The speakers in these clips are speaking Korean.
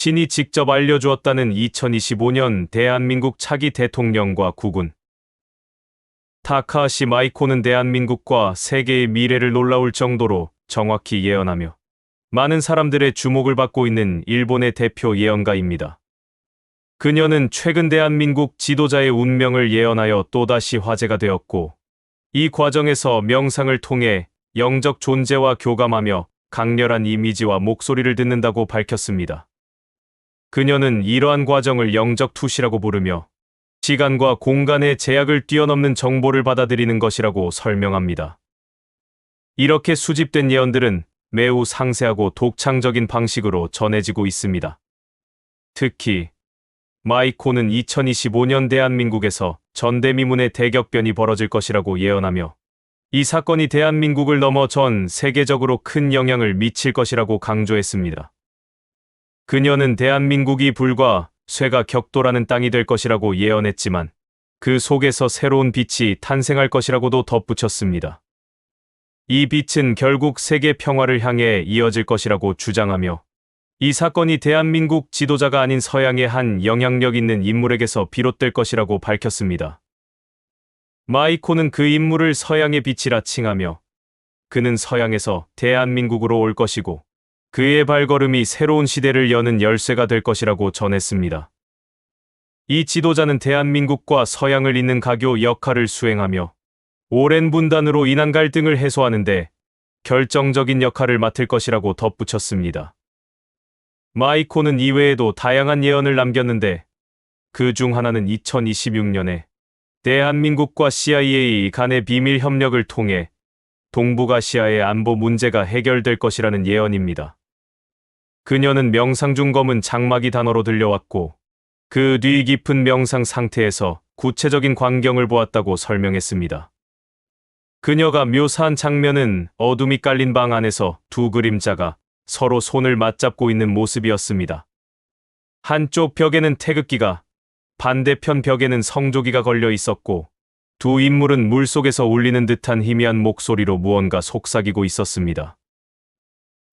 신이 직접 알려주었다는 2025년 대한민국 차기 대통령과 국운. 타카하시 마이코는 대한민국과 세계의 미래를 놀라울 정도로 정확히 예언하며 많은 사람들의 주목을 받고 있는 일본의 대표 예언가입니다. 그녀는 최근 대한민국 지도자의 운명을 예언하여 또다시 화제가 되었고, 이 과정에서 명상을 통해 영적 존재와 교감하며 강렬한 이미지와 목소리를 듣는다고 밝혔습니다. 그녀는 이러한 과정을 영적 투시라고 부르며 시간과 공간의 제약을 뛰어넘는 정보를 받아들이는 것이라고 설명합니다. 이렇게 수집된 예언들은 매우 상세하고 독창적인 방식으로 전해지고 있습니다. 특히 마이코는 2025년 대한민국에서 전대미문의 대격변이 벌어질 것이라고 예언하며 이 사건이 대한민국을 넘어 전 세계적으로 큰 영향을 미칠 것이라고 강조했습니다. 그녀는 대한민국이 불과 쇠가 격돌하는 땅이 될 것이라고 예언했지만 그 속에서 새로운 빛이 탄생할 것이라고도 덧붙였습니다. 이 빛은 결국 세계 평화를 향해 이어질 것이라고 주장하며 이 사건이 대한민국 지도자가 아닌 서양의 한 영향력 있는 인물에게서 비롯될 것이라고 밝혔습니다. 마이코는 그 인물을 서양의 빛이라 칭하며 그는 서양에서 대한민국으로 올 것이고 그의 발걸음이 새로운 시대를 여는 열쇠가 될 것이라고 전했습니다. 이 지도자는 대한민국과 서양을 잇는 가교 역할을 수행하며 오랜 분단으로 인한 갈등을 해소하는 데 결정적인 역할을 맡을 것이라고 덧붙였습니다. 마이코는 이외에도 다양한 예언을 남겼는데 그 중 하나는 2026년에 대한민국과 CIA 간의 비밀 협력을 통해 동북아시아의 안보 문제가 해결될 것이라는 예언입니다. 그녀는 명상 중 검은 장막이 단어로 들려왔고 그 뒤 깊은 명상 상태에서 구체적인 광경을 보았다고 설명했습니다. 그녀가 묘사한 장면은 어둠이 깔린 방 안에서 두 그림자가 서로 손을 맞잡고 있는 모습이었습니다. 한쪽 벽에는 태극기가, 반대편 벽에는 성조기가 걸려 있었고 두 인물은 물속에서 울리는 듯한 희미한 목소리로 무언가 속삭이고 있었습니다.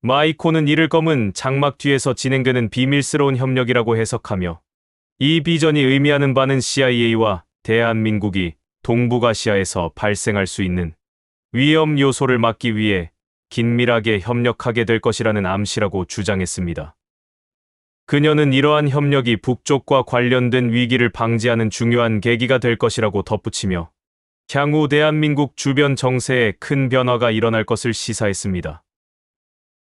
마이코는 이를 검은 장막 뒤에서 진행되는 비밀스러운 협력이라고 해석하며 이 비전이 의미하는 바는 CIA와 대한민국이 동북아시아에서 발생할 수 있는 위험 요소를 막기 위해 긴밀하게 협력하게 될 것이라는 암시라고 주장했습니다. 그녀는 이러한 협력이 북쪽과 관련된 위기를 방지하는 중요한 계기가 될 것이라고 덧붙이며 향후 대한민국 주변 정세에 큰 변화가 일어날 것을 시사했습니다.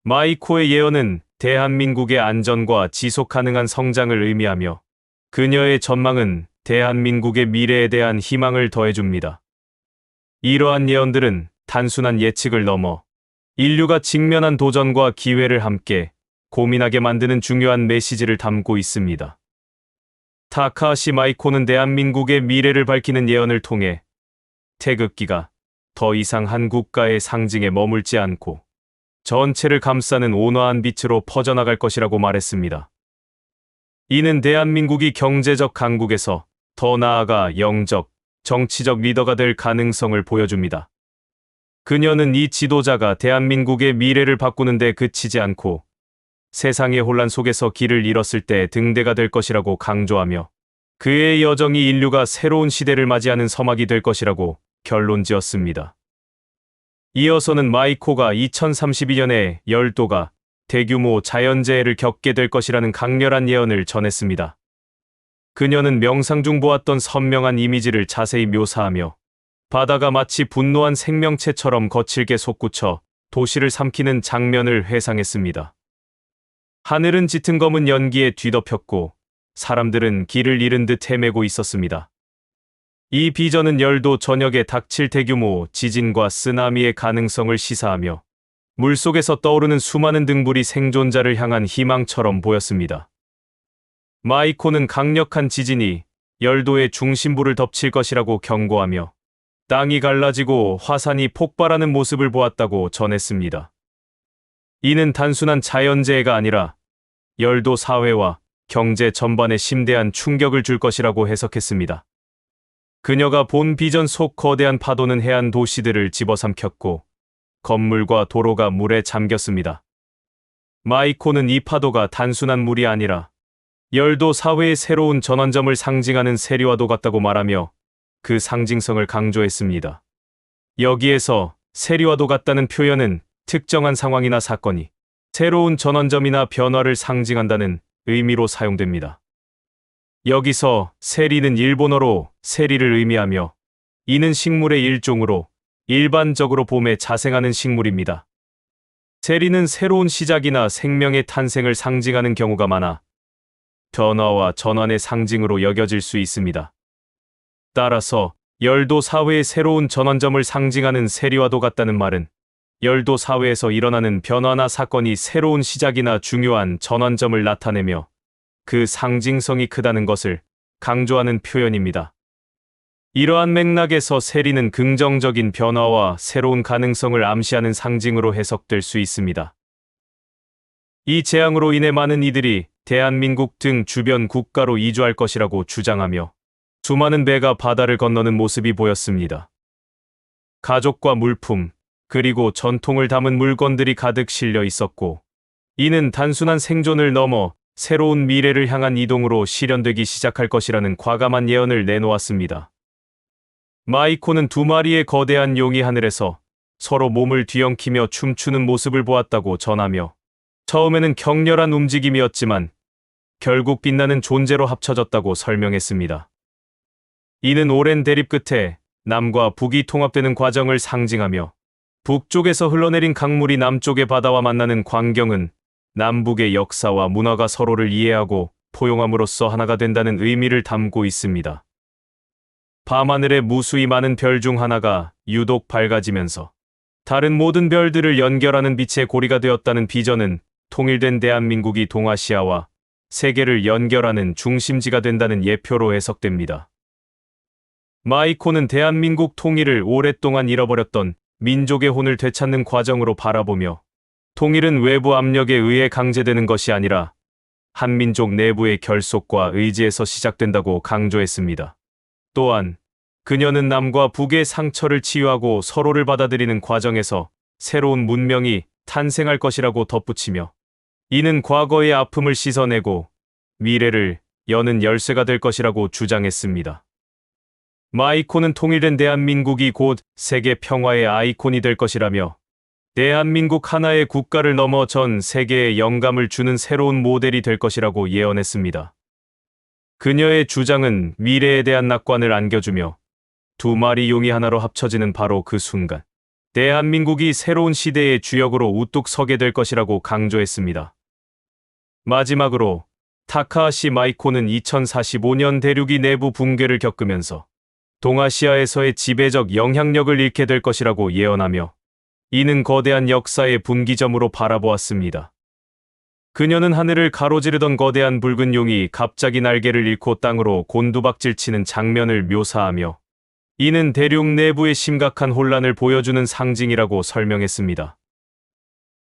마이코의 예언은 대한민국의 안전과 지속 가능한 성장을 의미하며 그녀의 전망은 대한민국의 미래에 대한 희망을 더해줍니다. 이러한 예언들은 단순한 예측을 넘어 인류가 직면한 도전과 기회를 함께 고민하게 만드는 중요한 메시지를 담고 있습니다. 타카하시 마이코는 대한민국의 미래를 밝히는 예언을 통해 태극기가 더 이상 한 국가의 상징에 머물지 않고 전체를 감싸는 온화한 빛으로 퍼져나갈 것이라고 말했습니다. 이는 대한민국이 경제적 강국에서 더 나아가 영적, 정치적 리더가 될 가능성을 보여줍니다. 그녀는 이 지도자가 대한민국의 미래를 바꾸는 데 그치지 않고 세상의 혼란 속에서 길을 잃었을 때 등대가 될 것이라고 강조하며 그의 여정이 인류가 새로운 시대를 맞이하는 서막이 될 것이라고 결론지었습니다. 이어서는 마이코가 2032년에 열도가 대규모 자연재해를 겪게 될 것이라는 강렬한 예언을 전했습니다. 그녀는 명상 중 보았던 선명한 이미지를 자세히 묘사하며 바다가 마치 분노한 생명체처럼 거칠게 솟구쳐 도시를 삼키는 장면을 회상했습니다. 하늘은 짙은 검은 연기에 뒤덮였고 사람들은 길을 잃은 듯 헤매고 있었습니다. 이 비전은 열도 전역에 닥칠 대규모 지진과 쓰나미의 가능성을 시사하며 물속에서 떠오르는 수많은 등불이 생존자를 향한 희망처럼 보였습니다. 마이코는 강력한 지진이 열도의 중심부를 덮칠 것이라고 경고하며 땅이 갈라지고 화산이 폭발하는 모습을 보았다고 전했습니다. 이는 단순한 자연재해가 아니라 열도 사회와 경제 전반에 심대한 충격을 줄 것이라고 해석했습니다. 그녀가 본 비전 속 거대한 파도는 해안 도시들을 집어삼켰고 건물과 도로가 물에 잠겼습니다. 마이코는 이 파도가 단순한 물이 아니라 열도 사회의 새로운 전환점을 상징하는 세리와도 같다고 말하며 그 상징성을 강조했습니다. 여기에서 세리와도 같다는 표현은 특정한 상황이나 사건이 새로운 전환점이나 변화를 상징한다는 의미로 사용됩니다. 여기서 세리는 일본어로 세리를 의미하며 이는 식물의 일종으로 일반적으로 봄에 자생하는 식물입니다. 세리는 새로운 시작이나 생명의 탄생을 상징하는 경우가 많아 변화와 전환의 상징으로 여겨질 수 있습니다. 따라서 열도 사회의 새로운 전환점을 상징하는 세리와도 같다는 말은 열도 사회에서 일어나는 변화나 사건이 새로운 시작이나 중요한 전환점을 나타내며 그 상징성이 크다는 것을 강조하는 표현입니다. 이러한 맥락에서 세리는 긍정적인 변화와 새로운 가능성을 암시하는 상징으로 해석될 수 있습니다. 이 재앙으로 인해 많은 이들이 대한민국 등 주변 국가로 이주할 것이라고 주장하며 수많은 배가 바다를 건너는 모습이 보였습니다. 가족과 물품, 그리고 전통을 담은 물건들이 가득 실려 있었고, 이는 단순한 생존을 넘어 새로운 미래를 향한 이동으로 실현되기 시작할 것이라는 과감한 예언을 내놓았습니다. 마이코는 두 마리의 거대한 용이 하늘에서 서로 몸을 뒤엉키며 춤추는 모습을 보았다고 전하며, 처음에는 격렬한 움직임이었지만 결국 빛나는 존재로 합쳐졌다고 설명했습니다. 이는 오랜 대립 끝에 남과 북이 통합되는 과정을 상징하며, 북쪽에서 흘러내린 강물이 남쪽의 바다와 만나는 광경은 남북의 역사와 문화가 서로를 이해하고 포용함으로써 하나가 된다는 의미를 담고 있습니다. 밤하늘의 무수히 많은 별 중 하나가 유독 밝아지면서 다른 모든 별들을 연결하는 빛의 고리가 되었다는 비전은 통일된 대한민국이 동아시아와 세계를 연결하는 중심지가 된다는 예표로 해석됩니다. 마이코는 대한민국 통일을 오랫동안 잃어버렸던 민족의 혼을 되찾는 과정으로 바라보며, 통일은 외부 압력에 의해 강제되는 것이 아니라 한민족 내부의 결속과 의지에서 시작된다고 강조했습니다. 또한 그녀는 남과 북의 상처를 치유하고 서로를 받아들이는 과정에서 새로운 문명이 탄생할 것이라고 덧붙이며, 이는 과거의 아픔을 씻어내고 미래를 여는 열쇠가 될 것이라고 주장했습니다. 마이코는 통일된 대한민국이 곧 세계 평화의 아이콘이 될 것이라며, 대한민국 하나의 국가를 넘어 전 세계에 영감을 주는 새로운 모델이 될 것이라고 예언했습니다. 그녀의 주장은 미래에 대한 낙관을 안겨주며, 두 마리 용이 하나로 합쳐지는 바로 그 순간, 대한민국이 새로운 시대의 주역으로 우뚝 서게 될 것이라고 강조했습니다. 마지막으로 타카하시 마이코는 2045년 대륙이 내부 붕괴를 겪으면서 동아시아에서의 지배적 영향력을 잃게 될 것이라고 예언하며, 이는 거대한 역사의 분기점으로 바라보았습니다. 그녀는 하늘을 가로지르던 거대한 붉은 용이 갑자기 날개를 잃고 땅으로 곤두박질치는 장면을 묘사하며, 이는 대륙 내부의 심각한 혼란을 보여주는 상징이라고 설명했습니다.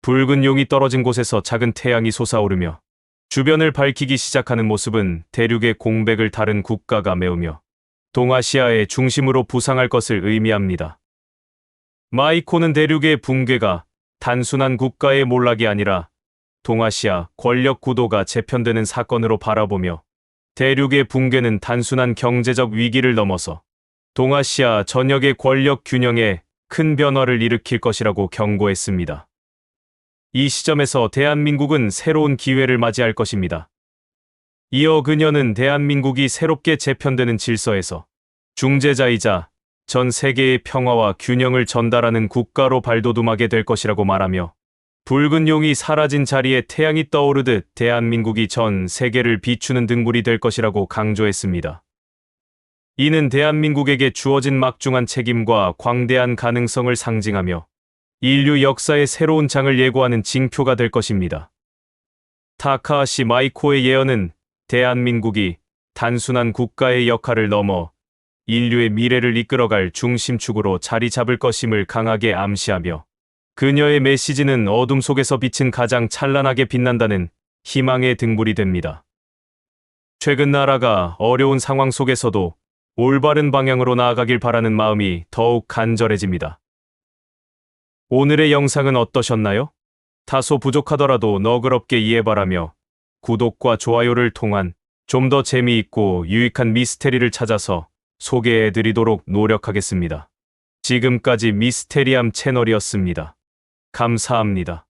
붉은 용이 떨어진 곳에서 작은 태양이 솟아오르며 주변을 밝히기 시작하는 모습은 대륙의 공백을 다른 국가가 메우며 동아시아의 중심으로 부상할 것을 의미합니다. 마이코는 대륙의 붕괴가 단순한 국가의 몰락이 아니라 동아시아 권력 구도가 재편되는 사건으로 바라보며, 대륙의 붕괴는 단순한 경제적 위기를 넘어서 동아시아 전역의 권력 균형에 큰 변화를 일으킬 것이라고 경고했습니다. 이 시점에서 대한민국은 새로운 기회를 맞이할 것입니다. 이어 그녀는 대한민국이 새롭게 재편되는 질서에서 중재자이자 전 세계의 평화와 균형을 전달하는 국가로 발돋움하게 될 것이라고 말하며, 붉은 용이 사라진 자리에 태양이 떠오르듯 대한민국이 전 세계를 비추는 등불이 될 것이라고 강조했습니다. 이는 대한민국에게 주어진 막중한 책임과 광대한 가능성을 상징하며 인류 역사의 새로운 장을 예고하는 징표가 될 것입니다. 타카하시 마이코의 예언은 대한민국이 단순한 국가의 역할을 넘어 인류의 미래를 이끌어갈 중심축으로 자리 잡을 것임을 강하게 암시하며, 그녀의 메시지는 어둠 속에서 빛은 가장 찬란하게 빛난다는 희망의 등불이 됩니다. 최근 나라가 어려운 상황 속에서도 올바른 방향으로 나아가길 바라는 마음이 더욱 간절해집니다. 오늘의 영상은 어떠셨나요? 다소 부족하더라도 너그럽게 이해 바라며 구독과 좋아요를 통한 좀 더 재미있고 유익한 미스테리를 찾아서 소개해 드리도록 노력하겠습니다. 지금까지 미스테리함 채널이었습니다. 감사합니다.